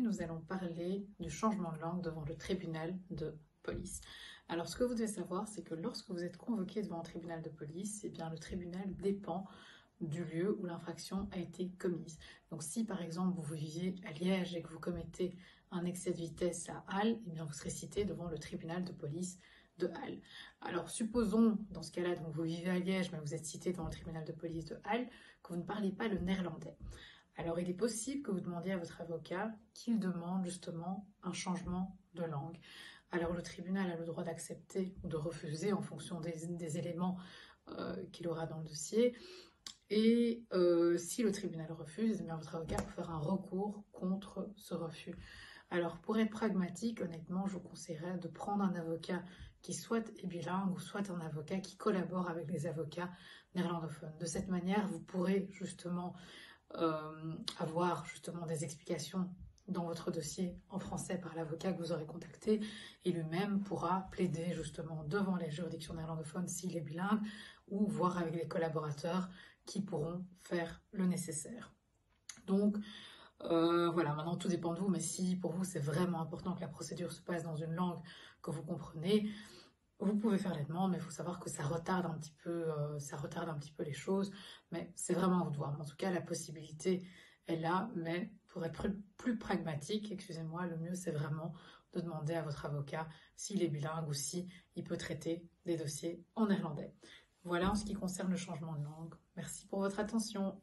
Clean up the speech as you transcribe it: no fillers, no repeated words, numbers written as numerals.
nous allons parler du changement de langue devant le tribunal de police. Alors, ce que vous devez savoir, c'est que lorsque vous êtes convoqué devant un tribunal de police, eh bien, le tribunal dépend du lieu où l'infraction a été commise. Donc, si par exemple vous vivez à Liège et que vous commettez un excès de vitesse à Halle, eh bien, vous serez cité devant le tribunal de police de Halle. Alors, supposons, dans ce cas-là, donc vous vivez à Liège, mais vous êtes cité devant le tribunal de police de Halle, que vous ne parlez pas le néerlandais. Alors, il est possible que vous demandiez à votre avocat qu'il demande justement un changement de langue. Alors, le tribunal a le droit d'accepter ou de refuser en fonction des éléments qu'il aura dans le dossier. Et si le tribunal refuse, eh bien, votre avocat peut faire un recours contre ce refus. Alors, pour être pragmatique, honnêtement, je vous conseillerais de prendre un avocat qui soit est bilingue ou soit un avocat qui collabore avec les avocats néerlandophones. De cette manière, vous pourrez justement avoir justement des explications dans votre dossier en français par l'avocat que vous aurez contacté et lui-même pourra plaider justement devant les juridictions néerlandophones s'il est bilingue ou voir avec les collaborateurs qui pourront faire le nécessaire. Donc voilà, maintenant tout dépend de vous, mais si pour vous c'est vraiment important que la procédure se passe dans une langue que vous comprenez, vous pouvez faire les demandes, mais il faut savoir que ça retarde un petit peu les choses, mais c'est vraiment à vous de voir. En tout cas, la possibilité est là, mais pour être plus pragmatique, excusez-moi, le mieux c'est vraiment de demander à votre avocat s'il est bilingue ou si il peut traiter des dossiers en néerlandais. Voilà en ce qui concerne le changement de langue. Merci pour votre attention.